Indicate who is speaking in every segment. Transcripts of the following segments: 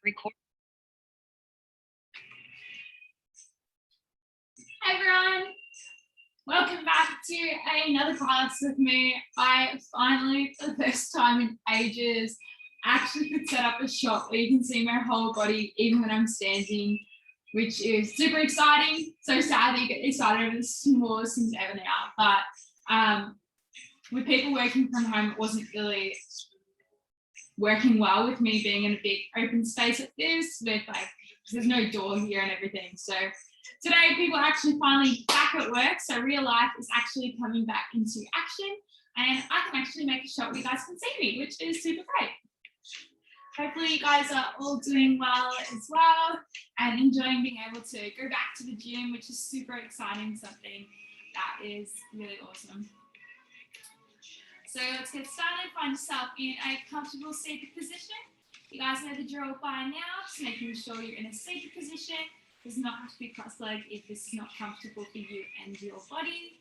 Speaker 1: Record.
Speaker 2: Hi everyone, welcome back to another class with me. I finally, for the first time in ages, actually could set up a shot where you can see my whole body even when I'm standing, which is super exciting. So sad that you get excited over the smallest things ever now, but with people working from home, it wasn't really working well with me being in a big open space like this with there's no door here and everything. So today people are actually finally back at work, so real life is actually coming back into action and I can actually make a shot where you guys can see me, which is super great. Hopefully you guys are all doing well as well and enjoying being able to go back to the gym, which is super exciting, something that is really awesome. So let's get started. Find yourself in a comfortable seated position. You guys know the drill by now, just making sure you're in a seated position. It does not have to be cross-legged if this is not comfortable for you and your body.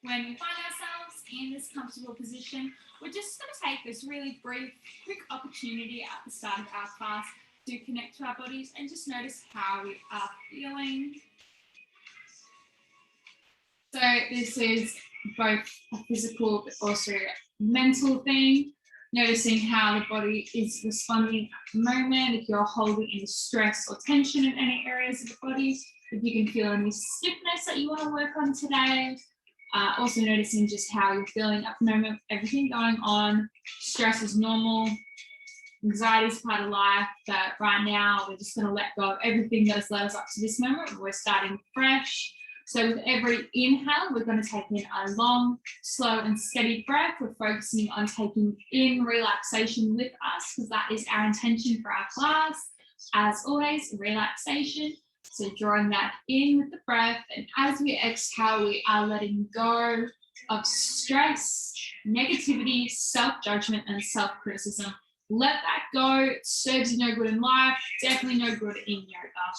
Speaker 2: When we find ourselves in this comfortable position, we're just going to take this really brief, quick opportunity at the start of our class to connect to our bodies and just notice how we are feeling. So this is both a physical but also mental thing. Noticing how the body is responding at the moment, if you're holding any stress or tension in any areas of the body, if you can feel any stiffness that you want to work on today. Also noticing just how you're feeling at the moment, everything going on. Stress is normal, anxiety is part of life, but right now we're just going to let go of everything that has led us up to this moment. We're starting fresh. So with every inhale, we're going to take in a long, slow and steady breath. We're focusing on taking in relaxation with us because that is our intention for our class. As always, relaxation. So drawing that in with the breath, and as we exhale, we are letting go of stress, negativity, self-judgment and self-criticism. Let that go. It serves you no good in life, definitely no good in yoga.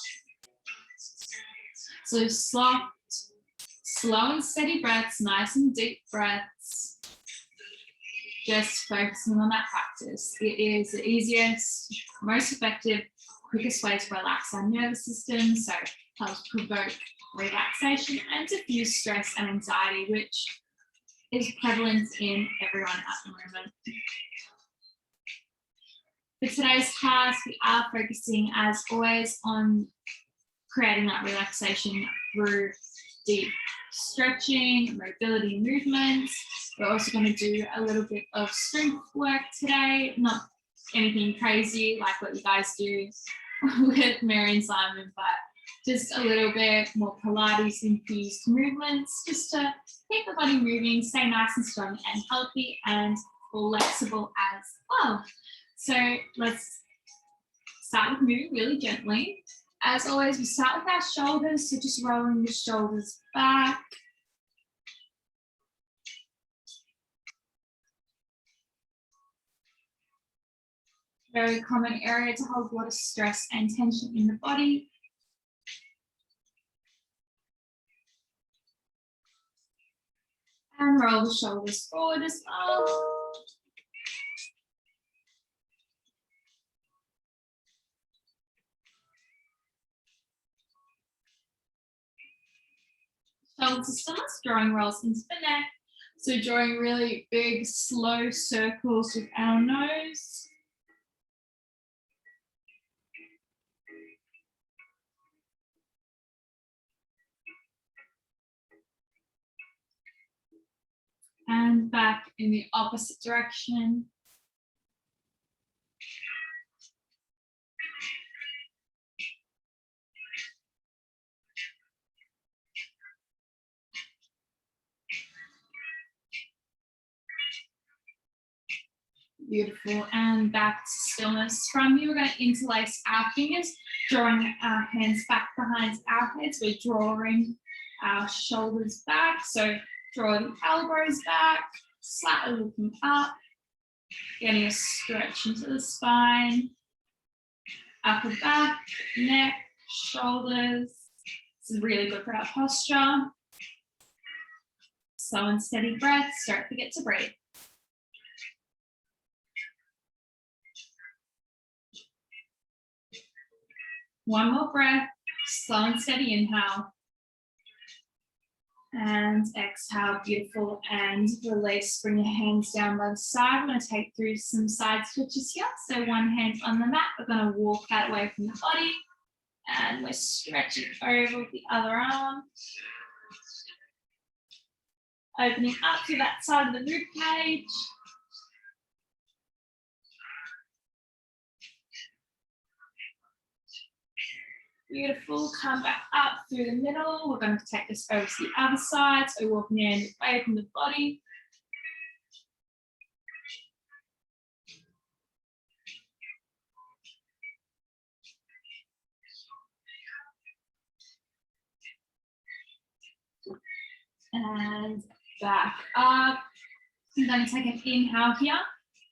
Speaker 2: So slow and steady breaths, nice and deep breaths. Just focusing on that practice. It is the easiest, most effective, quickest way to relax our nervous system. So it helps provoke relaxation and diffuse stress and anxiety, which is prevalent in everyone at the moment. For today's class, we are focusing, as always, on creating that relaxation through deep stretching, mobility movements. We're also going to do a little bit of strength work today, not anything crazy like what you guys do with Mary and Simon, but just a little bit more Pilates infused movements just to keep the body moving, stay nice and strong and healthy and flexible as well. So let's start with moving really gently. As always, we start with our shoulders, so just rolling the shoulders back. Very common area to hold a lot of stress and tension in the body. And roll the shoulders forward as well. Shoulder stillness, drawing rolls into the neck. So drawing really big, slow circles with our nose. And back in the opposite direction. Beautiful, and back to stillness. From here, we're going to interlace our fingers, drawing our hands back behind our heads. We're drawing our shoulders back, so draw the elbows back, slightly looking up, getting a stretch into the spine, upper back, neck, shoulders. This is really good for our posture. Slow and steady breaths, don't forget to breathe. One more breath, slow and steady inhale. And exhale, beautiful, and release. Bring your hands down by the side. I'm going to take through some side stretches here. So one hand on the mat, we're going to walk that away from the body. And we're stretching over the other arm. Opening up to that side of the rib cage. Beautiful, come back up through the middle. We're going to take this over to the other side. So walking your hand away from the body. And back up. I'm going to take an inhale here.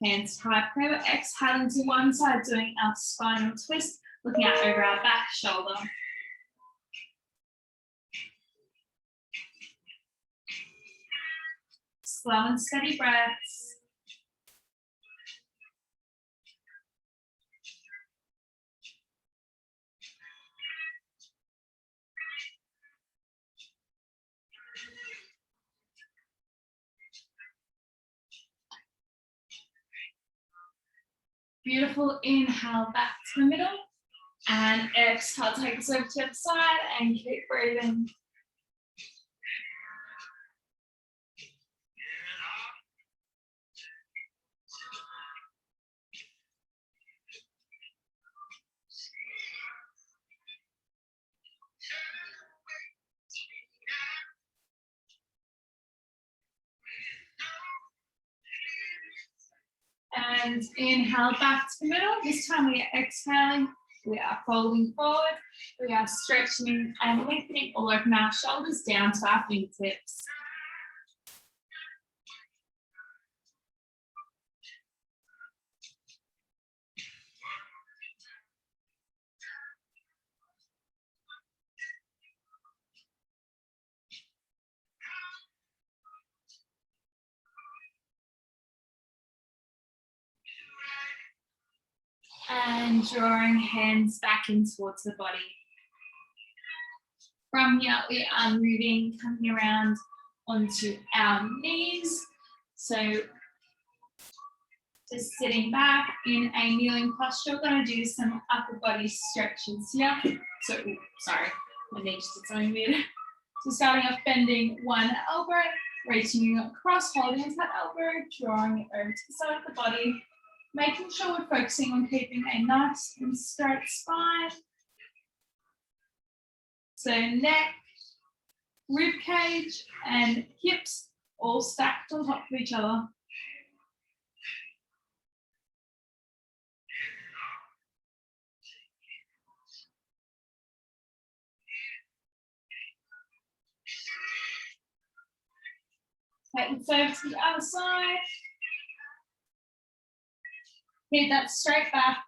Speaker 2: Hands tight, we're exhaling to one side, doing our spinal twist, looking out over our back shoulder. Slow and steady breaths. Beautiful, inhale back to the middle and exhale, take us over to the other side and keep breathing. And inhale back to the middle. This time we are exhaling. We are folding forward. We are stretching and lengthening all over our shoulders down to our fingertips. And drawing hands back in towards the body. From here, we are moving, coming around onto our knees. So just sitting back in a kneeling posture. We're going to do some upper body stretches here. So, sorry, my knee just did something weird. So starting off, bending one elbow, reaching across, holding onto that elbow, drawing it over to the side of the body, making sure we're focusing on keeping a nice and straight spine. So neck, rib cage, and hips all stacked on top of each other. Take it over to the other side. Keep that straight back.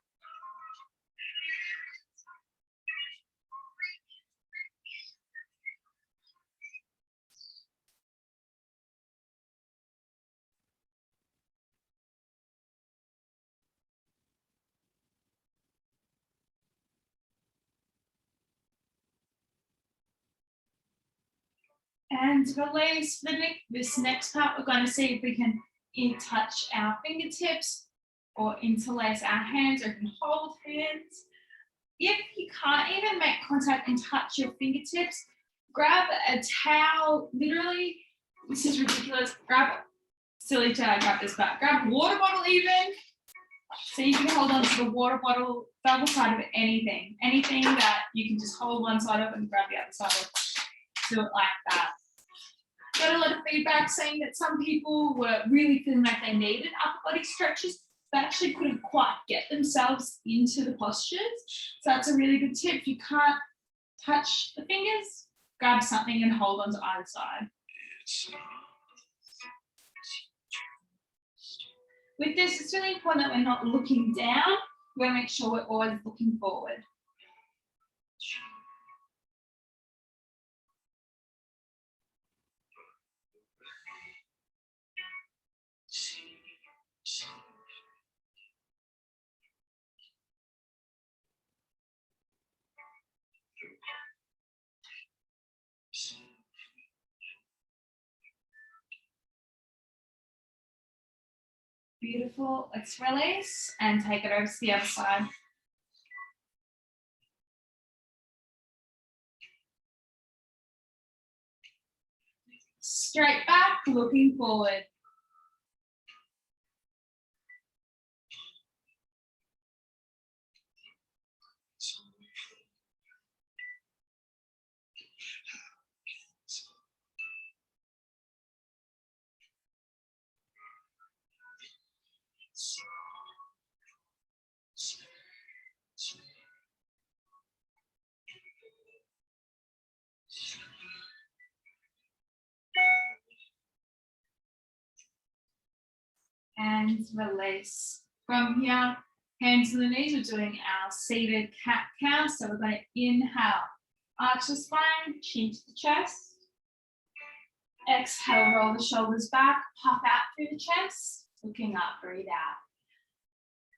Speaker 2: And release this next part. We're going to see if we can touch our fingertips or interlace our hands, or can hold hands. If you can't even make contact and touch your fingertips, grab a towel, literally, this is ridiculous, grab this back, grab a water bottle even, so you can hold on to the water bottle, double side of anything that you can just hold one side of and grab the other side of, do it like that. Got a lot of feedback saying that some people were really feeling like they needed upper body stretches, but actually couldn't quite get themselves into the postures. So that's a really good tip. If you can't touch the fingers, grab something and hold on to either side. With this, it's really important that we're not looking down. We're going to make sure we're always looking forward. Beautiful. Let's release and take it over to the other side. Straight back, looking forward. And release. From here, hands to the knees, we're doing our seated cat cow. So we're going to inhale, arch the spine, chin to the chest. Exhale, roll the shoulders back, puff out through the chest, looking up, breathe out.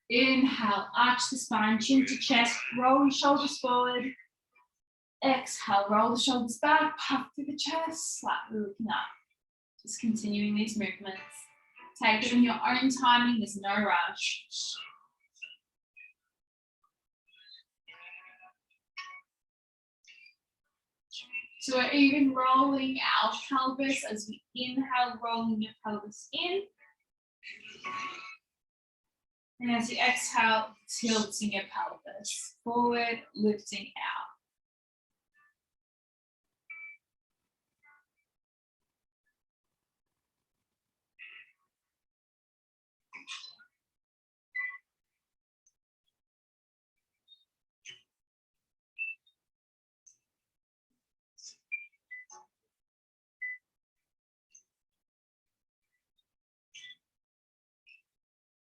Speaker 2: Inhale, arch the spine, chin to chest, roll your shoulders forward. Exhale, roll the shoulders back, puff through the chest, slightly looking up. Just continuing these movements. Take it in your own timing, there's no rush. So we're even rolling our pelvis as we inhale, rolling your pelvis in. And as you exhale, tilting your pelvis forward, lifting out.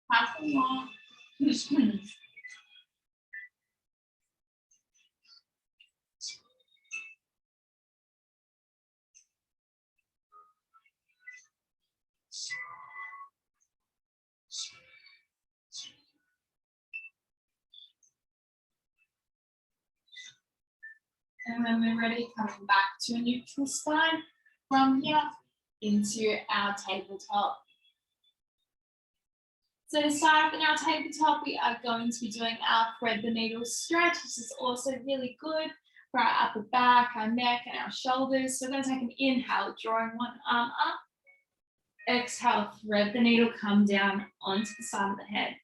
Speaker 2: Half more. And when we're ready, coming back to a neutral spine. From here into our tabletop. So to start off in our tabletop, we are going to be doing our thread the needle stretch. This is also really good for our upper back, our neck, and our shoulders. So we're going to take an inhale, drawing one arm up. Exhale, thread the needle, come down onto the side of the head.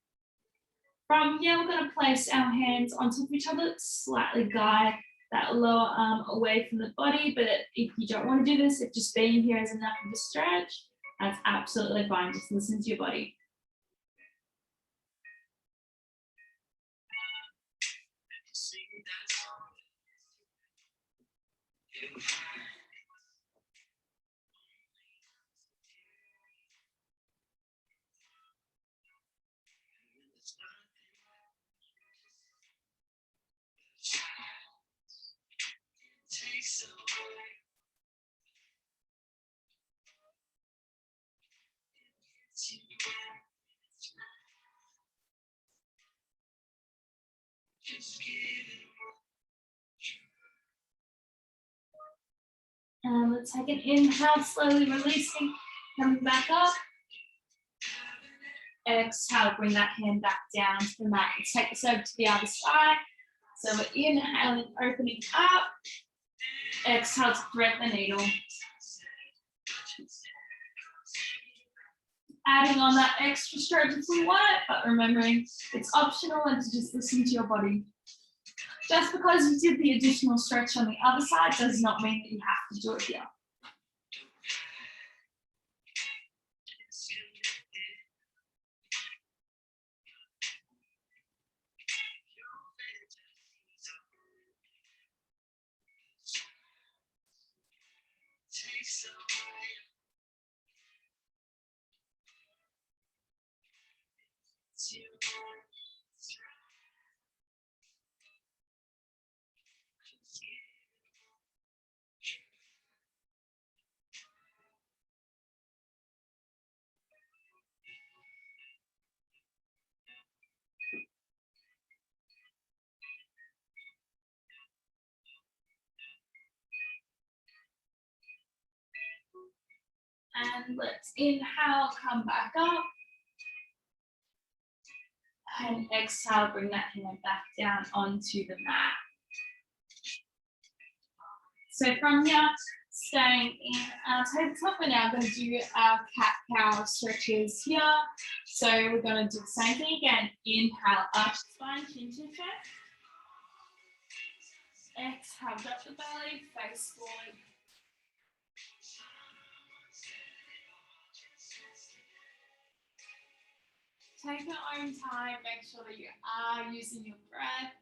Speaker 2: From here, we're going to place our hands on top of each other, slightly guide that lower arm away from the body. But if you don't want to do this, if just being here is enough of a stretch, that's absolutely fine. Just listen to your body. And let's take an inhale, slowly releasing, coming back up. Exhale, bring that hand back down to the mat. Let's take this over to the other side. So we're inhaling, opening up. Exhale to thread the needle. Adding on that extra stretch if we want it, but remembering it's optional and to just listen to your body. Just because you did the additional stretch on the other side does not mean that you have to do it here. And let's inhale, come back up. And exhale, bring that hand back down onto the mat. So from here, staying in our tabletop, we're now going to do our cat-cow stretches here. So we're going to do the same thing again. Inhale, arch the spine, chin to chest. Exhale, drop the belly, face forward. Take your own time, make sure that you are using your breath.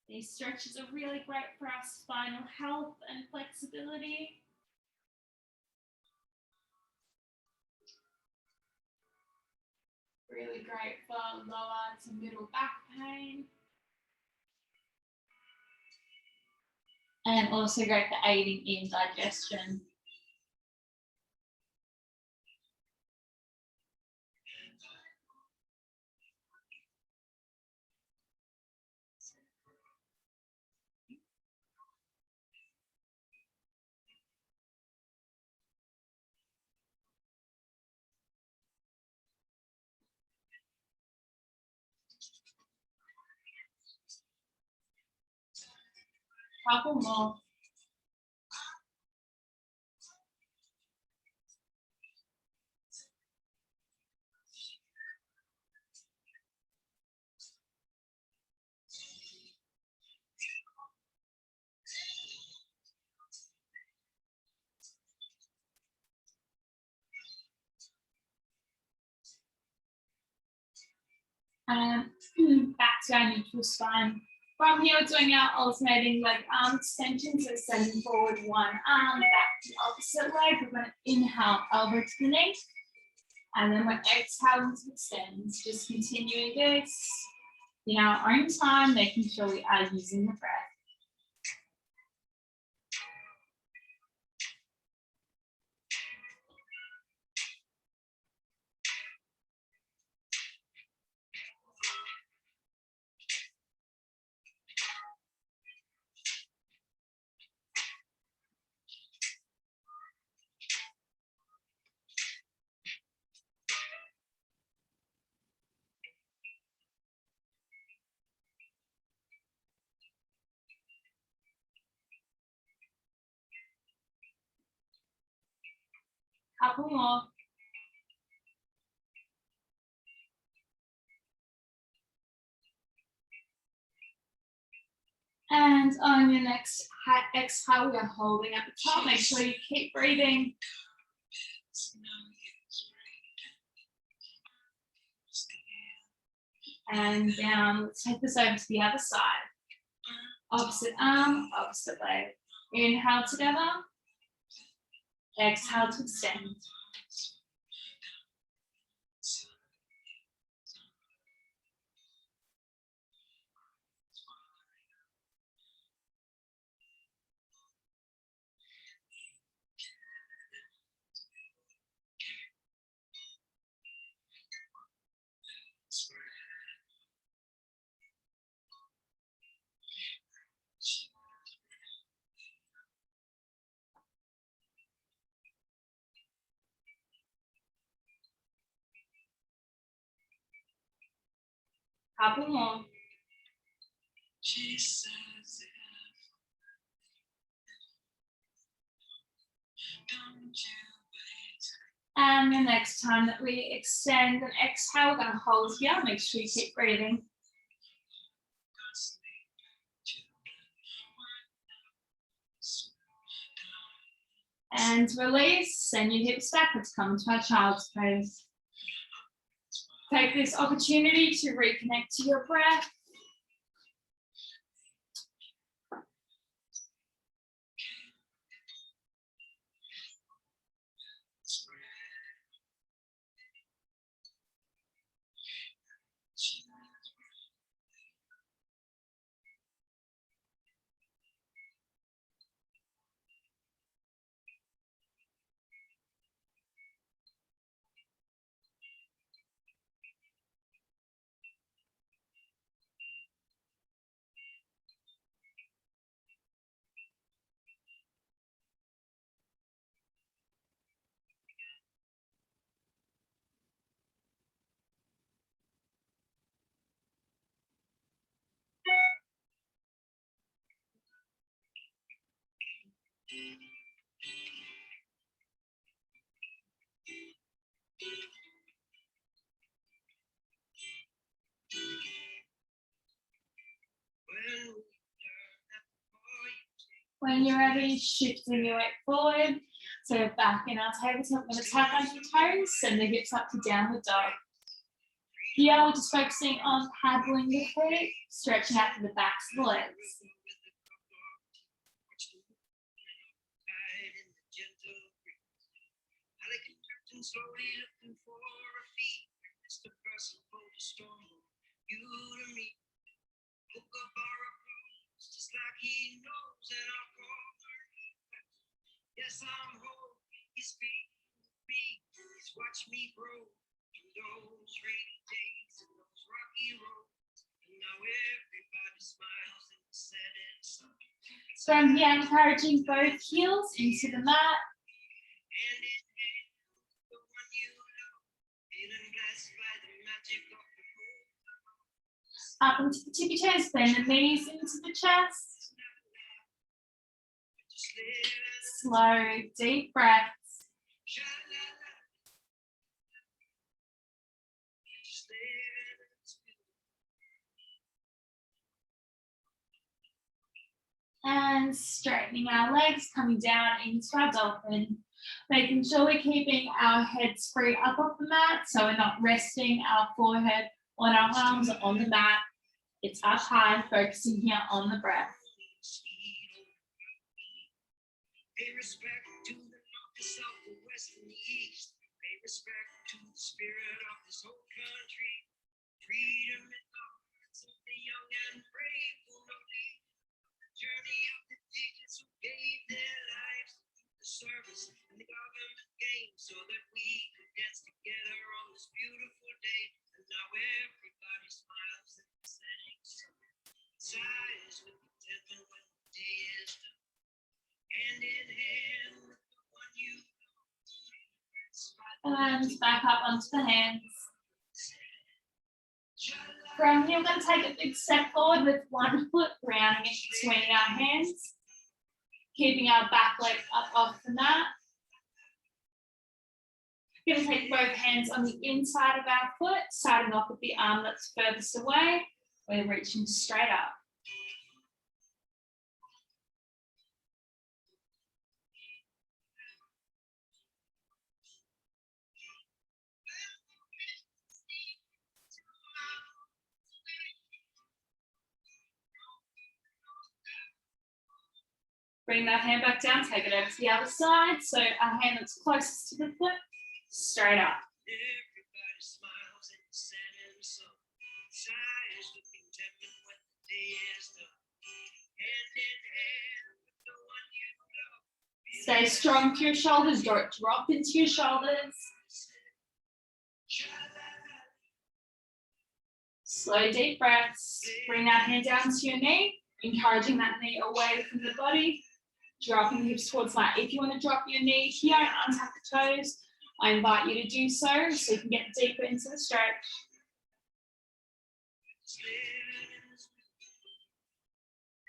Speaker 2: These stretches are really great for our spinal health and flexibility. Really great for lower to middle back pain. And also great for aiding in digestion. Couple more. And back to our neutral spine. From here, we're doing our alternating leg arm extension. So sending forward one arm, back to the opposite leg. We're going to inhale, elbow to the knee. And then we're exhaling to extend. Just continuing this in our own time, making sure we are using the breath. Couple more. And on your next exhale, we are holding at the top. Make sure you keep breathing. And down. Let's take this over to the other side. Opposite arm, opposite leg. Inhale together. Exhale to extend. Couple more. And the next time that we extend and exhale, we're going to hold here. Make sure you keep breathing. And release, send your hips back. Let's come to our child's pose. Take this opportunity to reconnect to your breath. When you're ready, shifting your weight forward. So back in our tabletop, we're going to tap onto your toes, send the hips up to downward dog. Here we're just focusing on paddling the feet, stretching out to the backs of the legs.
Speaker 1: Slowly looking for a feet, it's the person for the storm. You to me, hook up our applause, just like he knows that I'll call her. Yes, I'm whole, he's speaking with me, he's watched me grow through those rainy days and those rocky roads. And now everybody smiles in the setting sun.
Speaker 2: From here, encouraging both heels into the mat.
Speaker 1: And in hand, the one you love, feeling blessed by the magic of the moon.
Speaker 2: Up into the tippy toes, bend the knees into the chest.
Speaker 1: Just live,
Speaker 2: Slow, deep breaths.
Speaker 1: sha-la-la. Just live,
Speaker 2: And straightening our legs, coming down into our dolphin. Making sure we're keeping our heads free up off the mat, so we're not resting our forehead on our arms or on the mat. It's up high, focusing here on the breath.
Speaker 1: pay respect to the north, the south, the west, and the east. Pay respect to the spirit of this whole country. Freedom in the hearts of the young and brave will not lead the journey of the teachers who gave their lives to the service and the government game so that we could dance together on this beautiful day. And now everybody smiles in the setting sun. Sighs with contentment when the day is done. Hand in hand with the one you know.
Speaker 2: And back up onto the hands. From here, we're going to take a big step forward with one foot rounding in between our hands, keeping our back leg up off the mat. We're going to take both hands on the inside of our foot, starting off with the arm that's furthest away. We're reaching straight up. Bring that hand back down, take it over to the other side. So our hand that's closest to the foot, straight up.
Speaker 1: Everybody smiles in the setting sun. Sighs with contentment when the day is done. Hand in hand with the one you love.
Speaker 2: Stay strong to your shoulders, drop into your shoulders.
Speaker 1: Sha-la-la.
Speaker 2: Slow, deep breaths. Bring that hand down to your knee, encouraging that knee away from the body. Dropping the hips towards mat. If you want to drop your knee here and untap the toes, I invite you to do so you can get deeper into the stretch.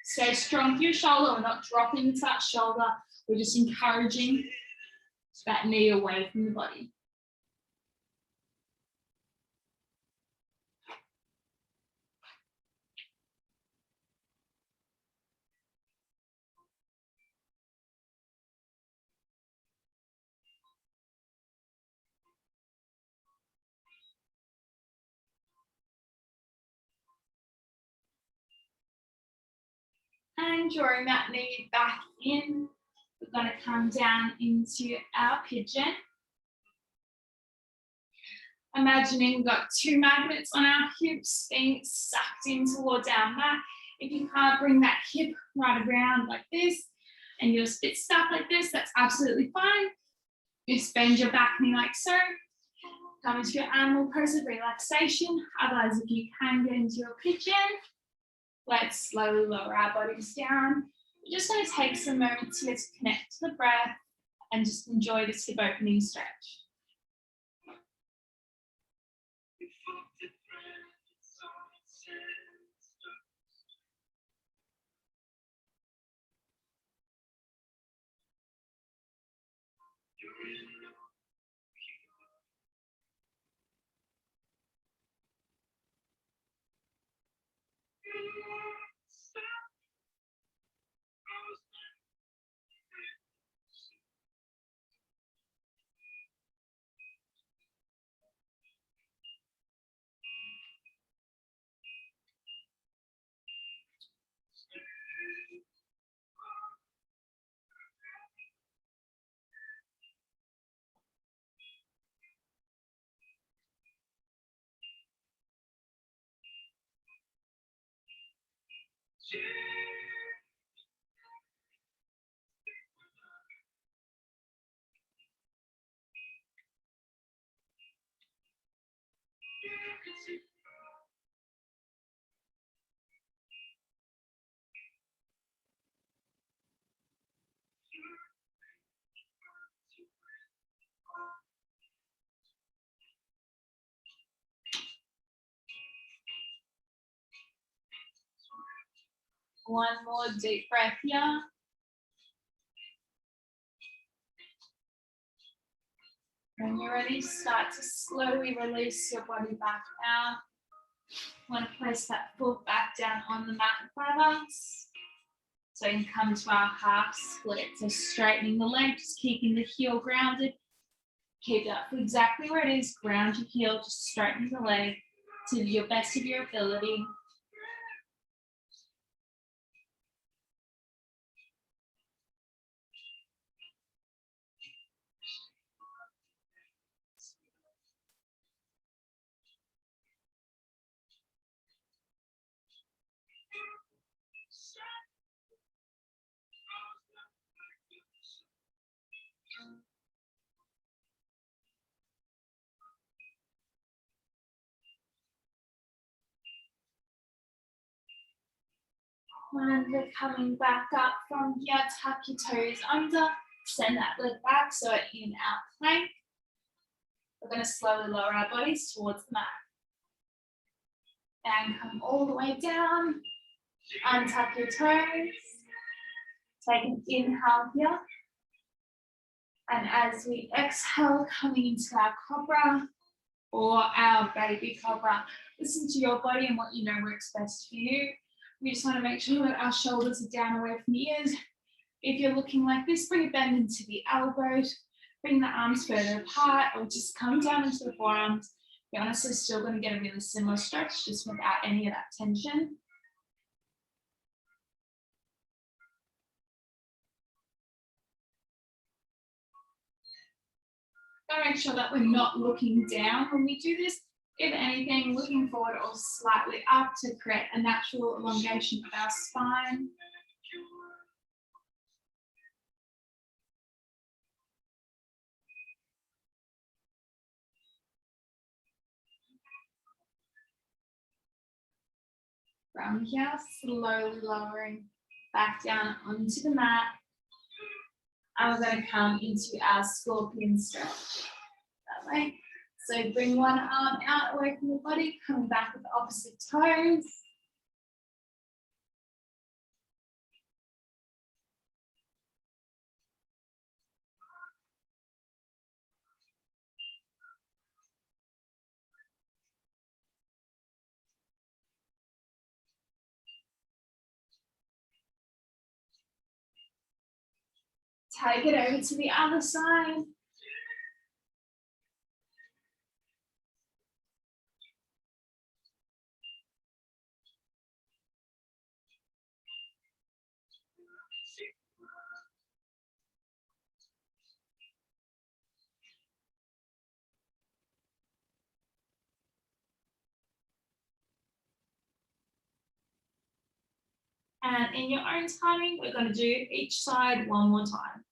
Speaker 2: Stay strong to your shoulder. We're not dropping into that shoulder. We're just encouraging that knee away from the body. And drawing that knee back in, we're going to come down into our pigeon. Imagining we've got two magnets on our hips being sucked in towards our mat. If you can't bring that hip right around like this and you're a bit stuck like this, that's absolutely fine. Just bend your back knee like so. Come into your animal pose of relaxation. Otherwise, if you can get into your pigeon, let's slowly lower our bodies down. We're just going to take some moments here to connect to the breath and just enjoy this hip opening stretch. One more deep breath here. When you're ready, start to slowly release your body back out. You want to place that foot back down on the mat in front of us. So you can come to our half split. So straightening the leg, just keeping the heel grounded. Keep that foot exactly where it is. Ground your heel, just straighten the leg to your best of your ability. When we're coming back up from here, tuck your toes under, send that leg back, so in out plank. We're going to slowly lower our bodies towards the mat. And come all the way down, untuck your toes, take an inhale here. And as we exhale, coming into our cobra or our baby cobra, listen to your body and what you know works best for you. We just want to make sure that our shoulders are down away from the ears. If you're looking like this, bring a bend into the elbows, bring the arms further apart, or just come down into the forearms. You're honestly still going to get a really similar stretch, just without any of that tension. Gotta make sure that we're not looking down when we do this. If anything, looking forward or slightly up to create a natural elongation of our spine. From here, slowly lowering back down onto the mat. And we're going to come into our scorpion stretch that way. So bring one arm out away from the body, coming back with the opposite toes. Take it over to the other side. And in your own timing, we're going to do each side one more time.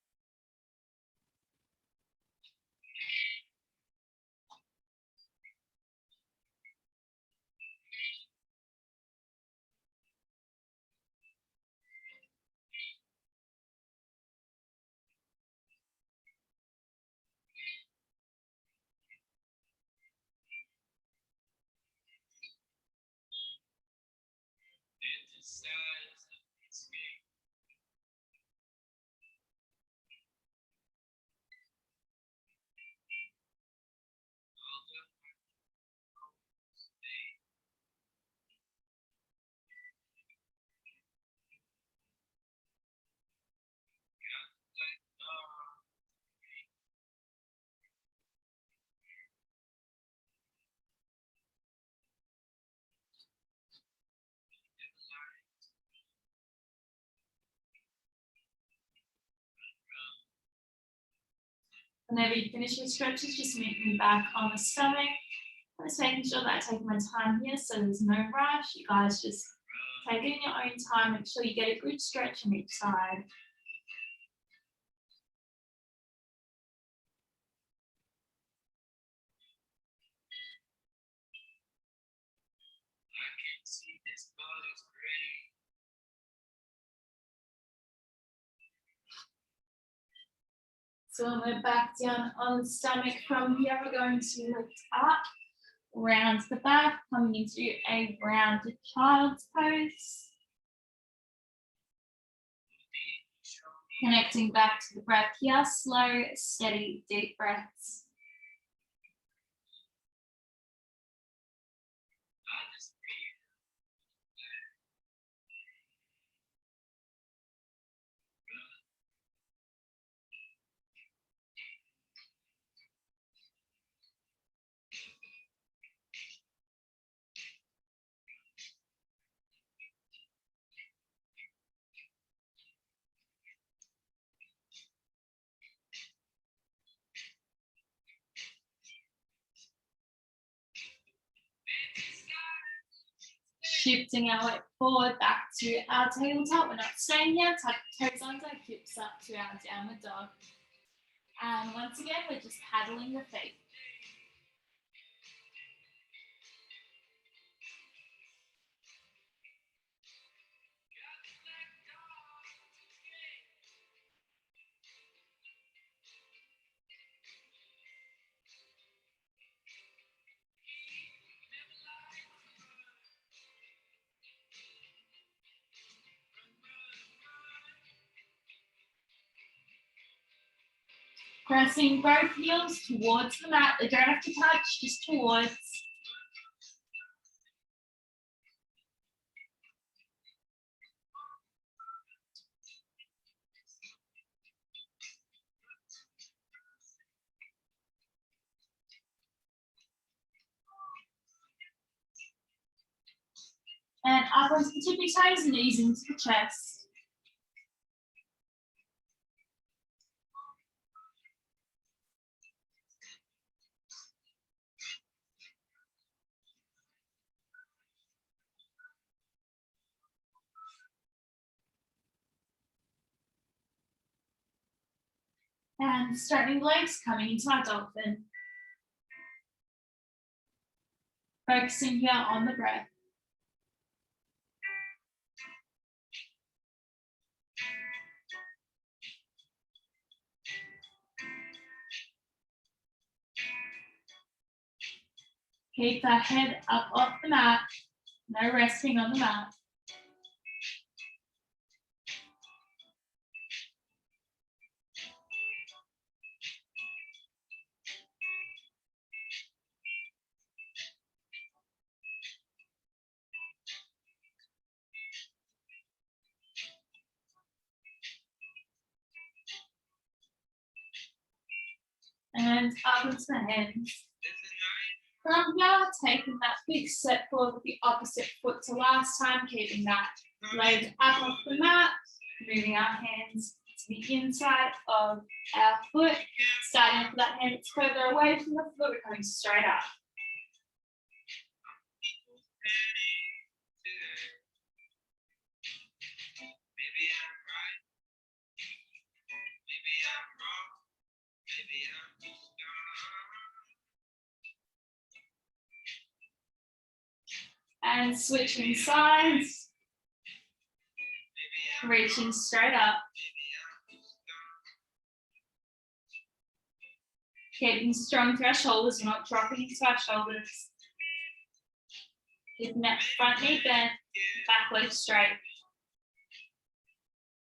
Speaker 2: Whenever you finish your stretches, just meet me back on the stomach. I'm just making sure that I take my time here so there's no rush. You guys just Take it in your own time. Make sure you get a good stretch on each side.
Speaker 1: I can see this body's great.
Speaker 2: So when we're back down on the stomach from here, we're going to lift up, round the back, coming into a rounded child's pose. Connecting back to the breath here, slow, steady, deep breaths.
Speaker 1: I just breathe.
Speaker 2: Shifting our weight forward back to our tabletop. We're not staying here. Tuck the toes under, hips up to our downward dog. And once again, we're just paddling the feet. Pressing both heels towards the mat. They don't have to touch, just towards. And up onto the tippy toes, knees into the chest. And straightening the legs, coming into our dolphin. Focusing here on the breath. Keep that head up off the mat. No resting on the mat. And up into the hands. From here, taking that big step forward with the opposite foot to last time, keeping that leg up off the mat, moving our hands to the inside of our foot, starting off with that hand that's further away from the foot, we're coming straight up.
Speaker 1: Maybe I'm right. Maybe I'm wrong. Maybe I'm just gone.
Speaker 2: And switching sides, reaching straight up. Keeping strong through our shoulders, we're not dropping into our shoulders. Keeping that front knee bent, back leg straight.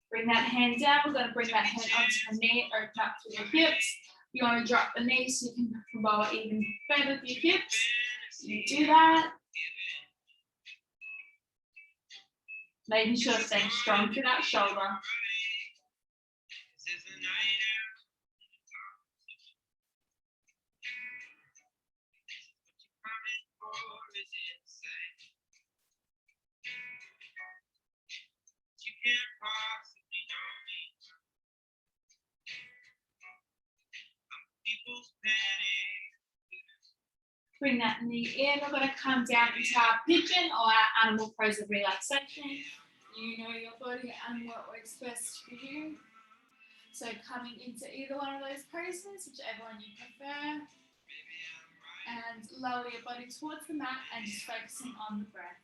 Speaker 2: Bring that hand down, we're going to bring that hand onto the knee, open up through the hips. You want to drop the knee so you can lower even further with your hips. You do that. Making sure staying strong through that shoulder. Bring that knee in. We're going to come down into our pigeon or our animal pose of relaxation. You know your body and what works best for you. So coming into either one of those poses, whichever one you prefer, and lower your body towards the mat and just focusing on the breath.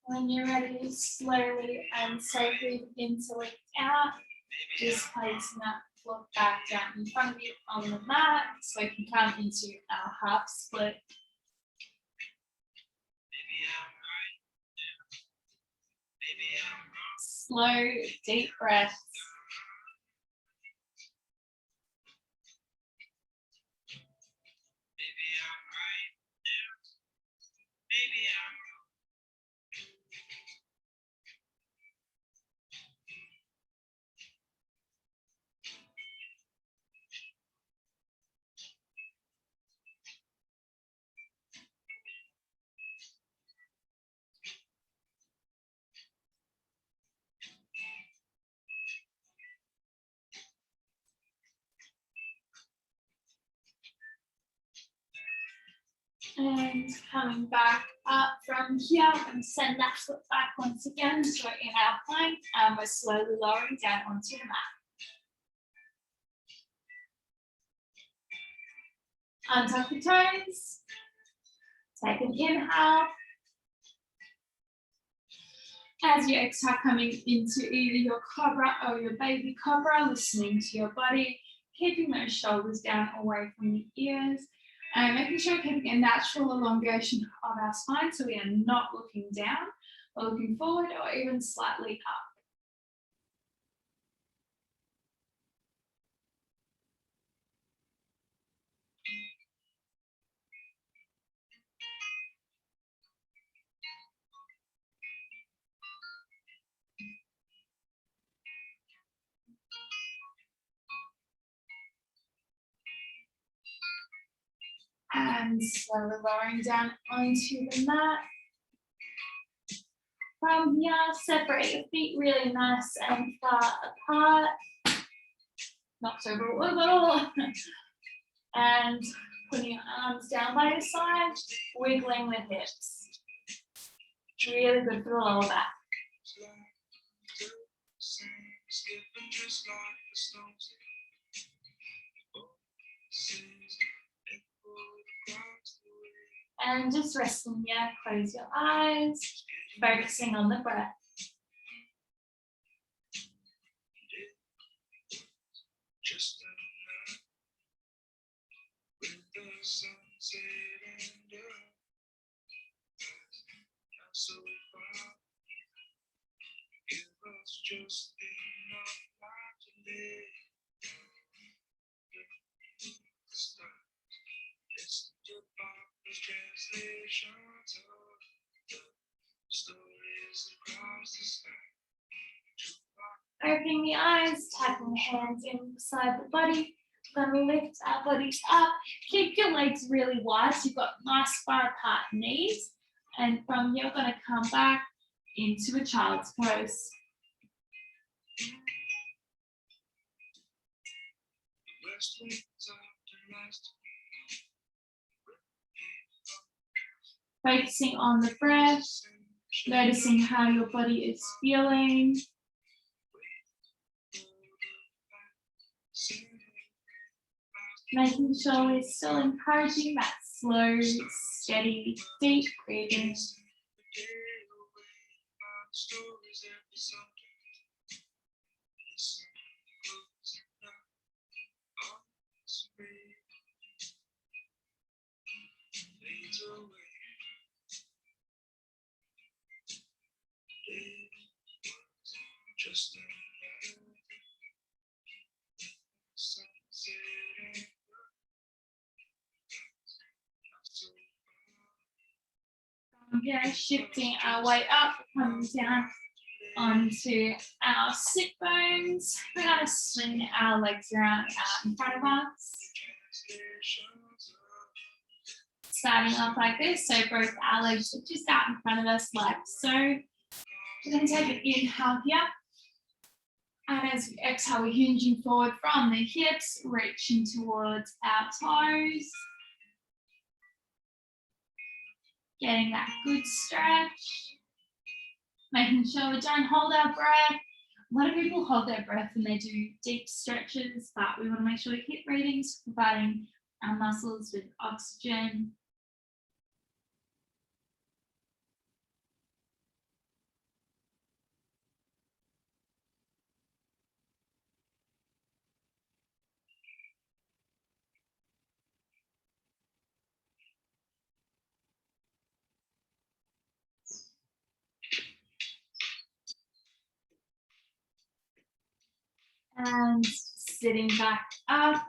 Speaker 2: When you're ready, slowly and safely begin to lift out. Just placing that foot back down in front of you on the mat so we can come into our half split. Slow, deep breaths. And coming back up from here, and send that foot back once again. So we're in our plank and we're slowly lowering down onto the mat. Untuck the toes. Take an inhale. As you exhale, coming into either your cobra or your baby cobra, listening to your body, keeping those shoulders down away from the ears, and making sure we're keeping a natural elongation of our spine so we are not looking down or looking forward or even slightly up. And slowly lowering down onto the mat. From here, separate your feet really nice and far apart. Not so little. And putting your arms down by your side, wiggling the hips. Really good for the lower back. And just resting here, close your eyes, focusing on the breath.
Speaker 1: Just enough with the sunset and not so far. Give us just enough time to live. Listen to Barbara's translations of the stories across the sky.
Speaker 2: Opening the eyes, tapping the hands in beside the body. Then we lift our bodies up. Keep your legs really wide so you've got nice far apart knees. And from here, we're going to come back into a child's pose. Focusing on the breath, noticing how your body is feeling. Making sure we're still encouraging that slow, steady, deep breathing.
Speaker 1: Just
Speaker 2: Okay, shifting our way up, coming down onto our sit bones. We're going to swing our legs around out in front of us. Starting off like this, so both our legs are just out in front of us like so. We're going to take an inhale here. And as we exhale, we're hinging forward from the hips, reaching towards our toes. Getting that good stretch. Making sure we don't hold our breath. A lot of people hold their breath when they do deep stretches, but we want to make sure we keep breathing, so providing our muscles with oxygen. And sitting back up.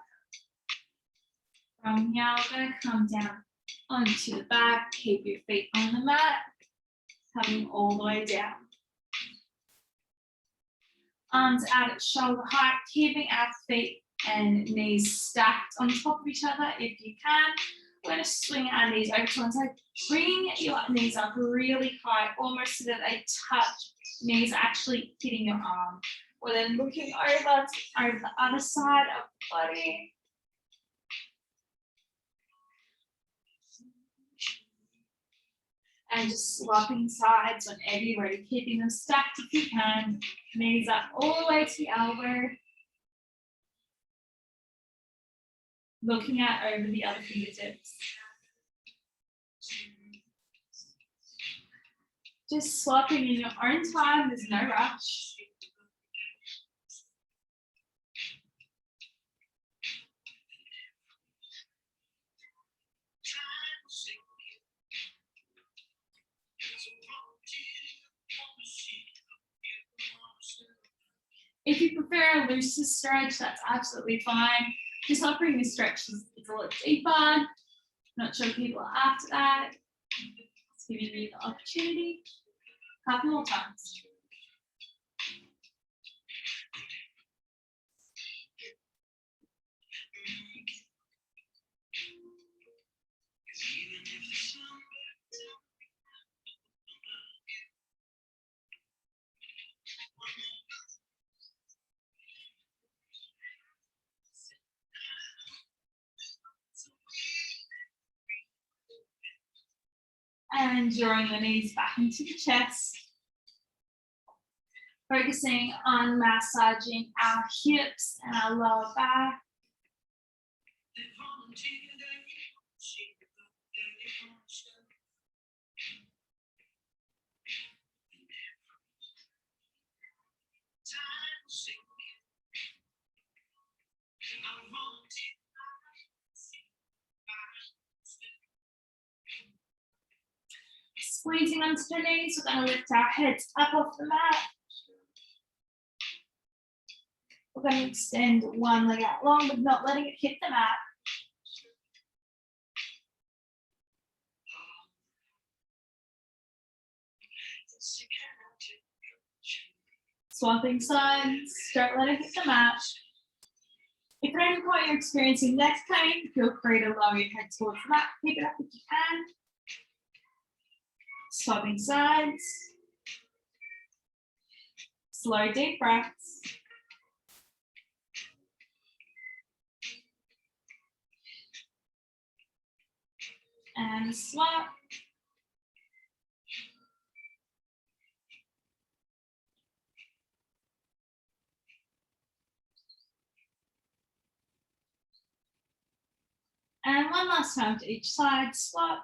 Speaker 2: From here, we're going to come down onto the back. Keep your feet on the mat, coming all the way down. Arms out at shoulder height, keeping our feet and knees stacked on top of each other if you can. We're going to swing our knees over to one side. Bring your knees up really high, almost so that they touch. Knees actually hitting your arm. We're then looking over the other side of the body. And just swapping sides whenever you're ready, keeping them stacked if you can. Knees up all the way to the elbow. Looking out over the other fingertips. Just swapping in your own time, there's no rush. If you prefer a looser stretch, that's absolutely fine. Just offering this stretch is a little deeper. Not sure people are after that. Just giving you the opportunity. A couple more times. And drawing the knees back into the chest. Focusing on massaging our hips and our lower back. Squeezing onto the knees, we're going to lift our heads up off the mat. We're going to extend one leg out long, but not letting it hit the mat. Swapping sides, don't let it hit the mat. If at any point you're experiencing neck pain, feel free to lower your head towards the mat. Pick it up if you can. Swapping sides. Slow, deep breaths. And swap. And one last time to each side, swap.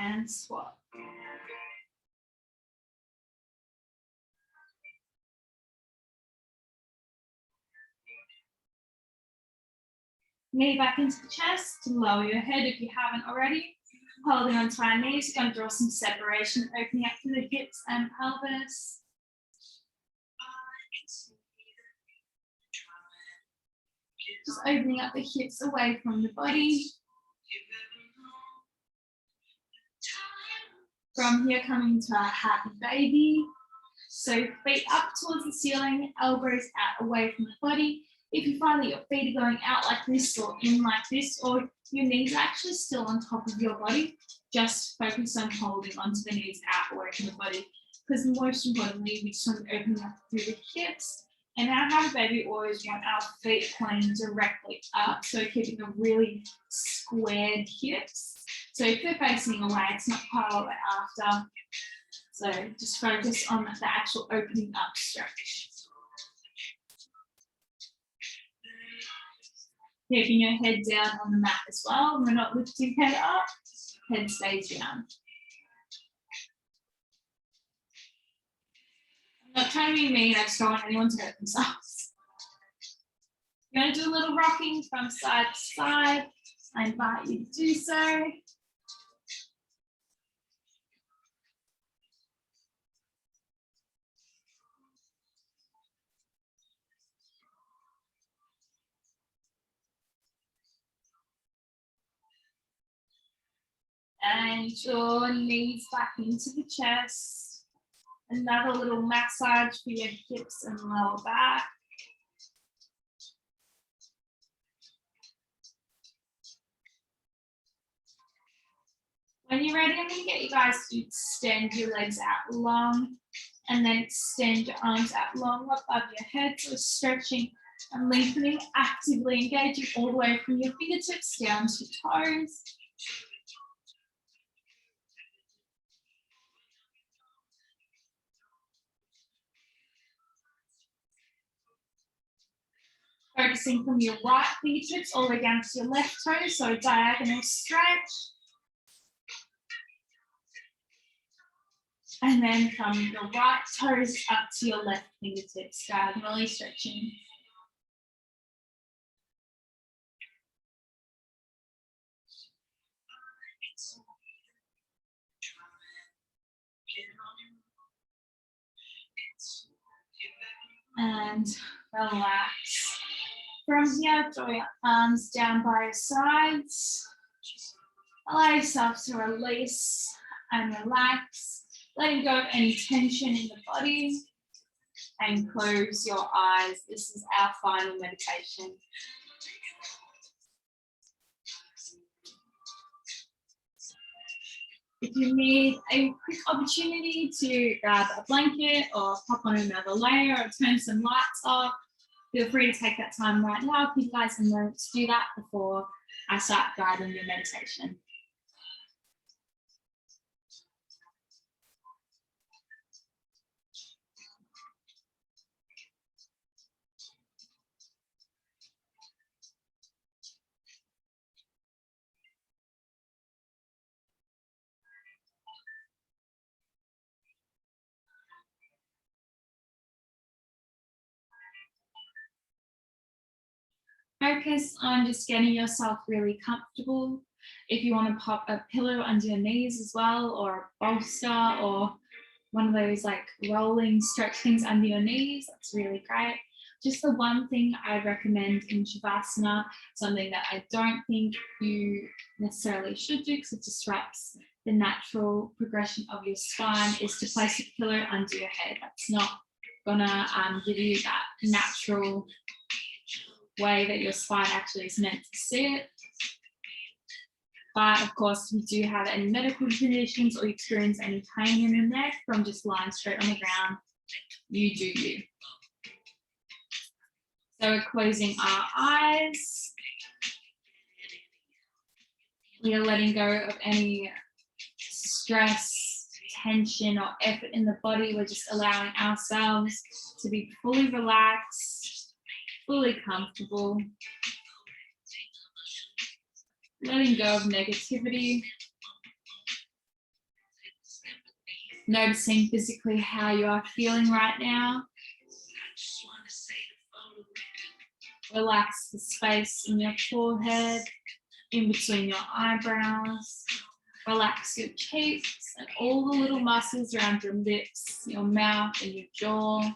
Speaker 2: and swap. Knee back into the chest, lower your head if you haven't already. Holding on to our knees, we're going to draw some separation, opening up through the hips and pelvis. Just opening up the hips away from the body. From here, coming to our happy baby. So feet up towards the ceiling, elbows out away from the body. If you find that your feet are going out like this or in like this, or your knees are actually still on top of your body, just focus on holding onto the knees out away from the body. Because most importantly, we just want to open up through the hips. And our happy baby, we always want our feet pointing directly up. So keeping a really squared hips. So if they're facing away, it's not quite all the way after. So just focus on the actual opening up stretch. Keeping your head down on the mat as well. We're not lifting head up, head stays down. I'm not trying to be mean, I just don't want anyone to hurt themselves. You're going to do a little rocking from side to side. I invite you to do so. And your knees back into the chest. Another little massage for your hips and lower back. When you're ready, I'm going to get you guys to extend your legs out long and then extend your arms out long above your head. So stretching and lengthening, actively engaging all the way from your fingertips down to your toes. Focusing from your right fingertips all the way down to your left toe, so diagonal stretch. And then from your right toes up to your left fingertips, diagonally stretching. And relax. From here, draw your arms down by your sides. Allow yourself to release and relax, letting go of any tension in the body, and close your eyes. This is our final meditation. If you need a quick opportunity to grab a blanket or pop on another layer or turn some lights off, feel free to take that time right now. Give you guys a moment to do that before I start guiding your meditation. Focus on just getting yourself really comfortable. If you want to pop a pillow under your knees as well, or a bolster, or one of those like rolling stretch things under your knees, that's really great. Just the one thing I recommend in Shavasana, something that I don't think you necessarily should do because it disrupts the natural progression of your spine, is to place a pillow under your head. That's not gonna give you that natural way that your spine actually is meant to sit. But of course, if you do have any medical conditions or experience any pain in your neck from just lying straight on the ground, you do you. So we're closing our eyes. We are letting go of any stress, tension, or effort in the body. We're just allowing ourselves to be fully relaxed, fully comfortable, letting go of negativity. Noticing physically how you are feeling right now. Relax the space in your forehead, in between your eyebrows. Relax your cheeks and all the little muscles around your lips, your mouth and your jaw.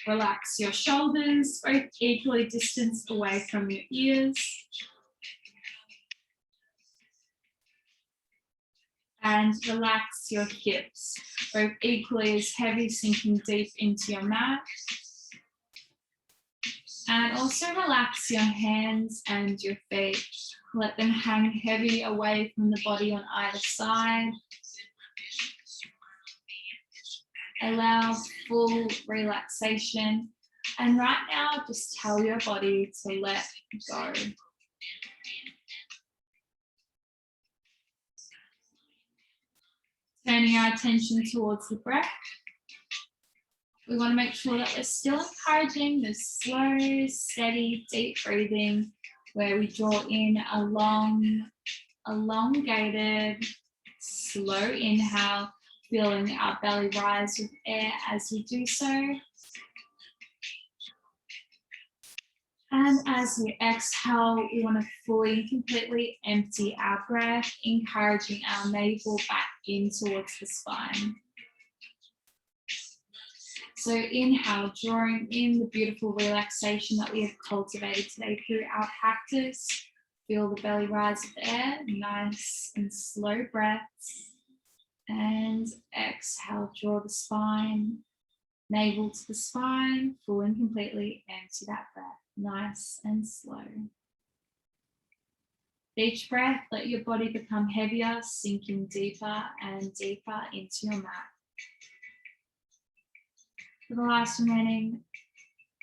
Speaker 2: Relax your shoulders, both equally distanced away from your ears. And relax your hips, both equally as heavy, sinking deep into your mat. And also relax your hands and your feet. Let them hang heavy away from the body on either side. Allow full relaxation. And right now, just tell your body to let go. Turning our attention towards the breath. We want to make sure that we're still encouraging this slow, steady, deep breathing where we draw in a long, elongated, slow inhale, feeling our belly rise with air as we do so. And as we exhale, we want to fully and completely empty our breath, encouraging our navel back in towards the spine. So inhale, drawing in the beautiful relaxation that we have cultivated today through our practice. Feel the belly rise with air, nice and slow breaths. And exhale, draw the spine, navel to the spine, full and completely empty that breath, nice and slow. Each breath, let your body become heavier, sinking deeper and deeper into your mat. For the last remaining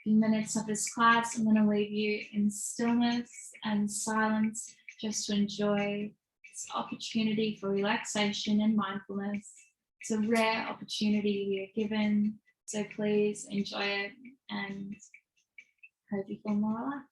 Speaker 2: few minutes of this class, I'm going to leave you in stillness and silence just to enjoy this opportunity for relaxation and mindfulness. It's a rare opportunity we are given, so please enjoy it and hope you feel more relaxed.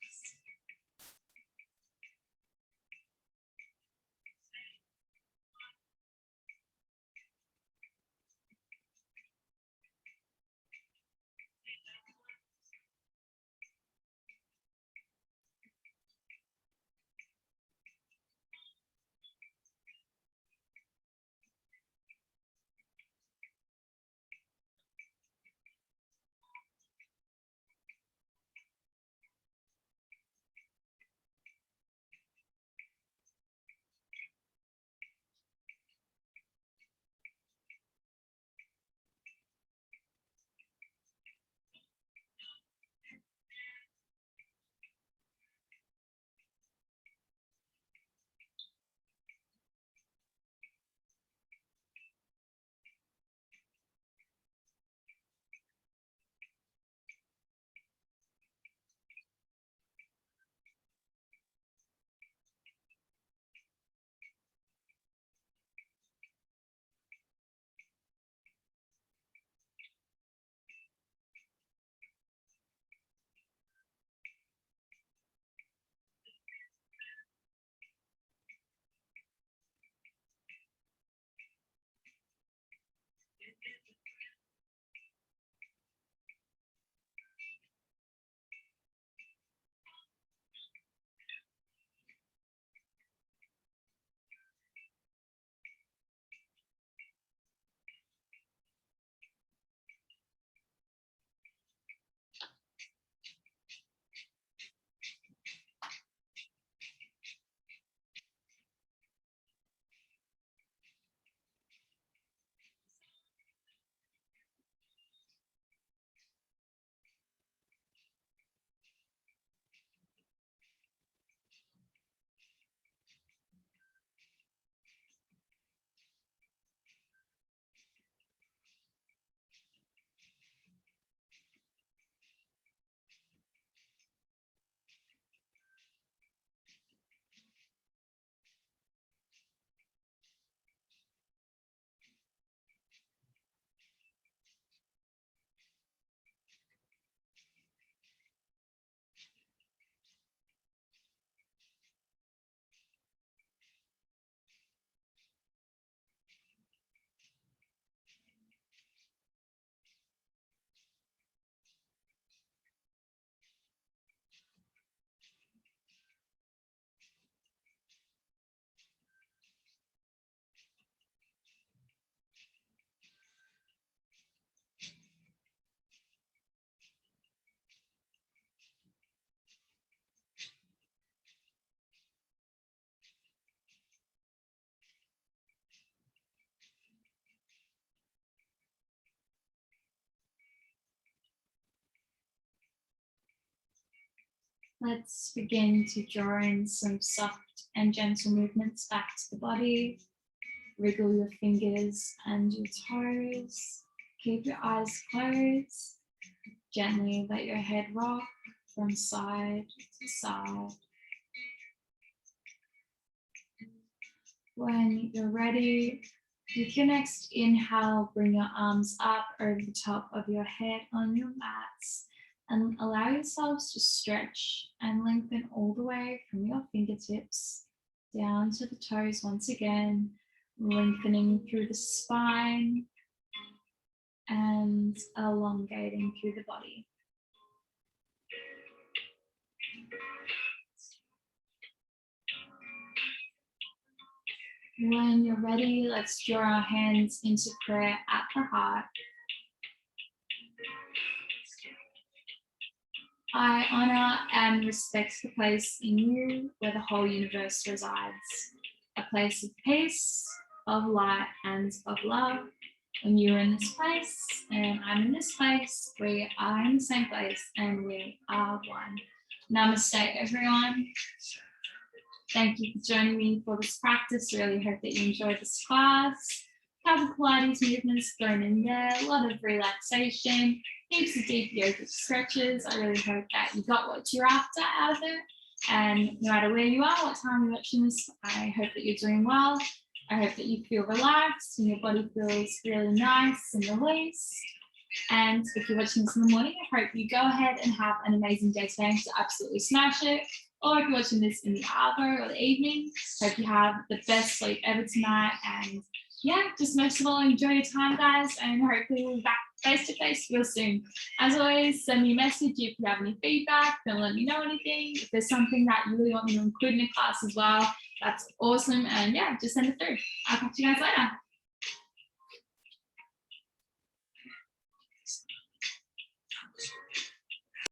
Speaker 2: Let's begin to draw in some soft and gentle movements back to the body. Wriggle your fingers and your toes. Keep your eyes closed. Gently let your head rock from side to side. When you're ready, with your next inhale, bring your arms up over the top of your head on your mats and allow yourselves to stretch and lengthen all the way from your fingertips down to the toes once again, lengthening through the spine and elongating through the body. When you're ready, let's draw our hands into prayer at the heart. I honor and respect the place in you where the whole universe resides, a place of peace, of light, and of love. When you're in this place and I'm in this place, we are in the same place and we are one. Namaste, everyone. Thank you for joining me for this practice. Really hope that you enjoyed this class. Couple Pilates movements thrown in there, a lot of relaxation, heaps of deep yoga stretches. I really hope that you got what you're after out of it. And no matter where you are, what time you're watching this, I hope that you're doing well. I hope that you feel relaxed and your body feels really nice and released. And if you're watching this in the morning, I hope you go ahead and have an amazing day today to absolutely smash it. Or if you're watching this in the arvo or the evening, hope you have the best sleep ever tonight. And yeah, just most of all, enjoy your time, guys, and hopefully we'll be back face to face real soon. As always, send me a message if you have any feedback, then let me know anything. If there's something that you really want me to include in the class as well, that's awesome. And yeah, just send it through. I'll catch you guys later.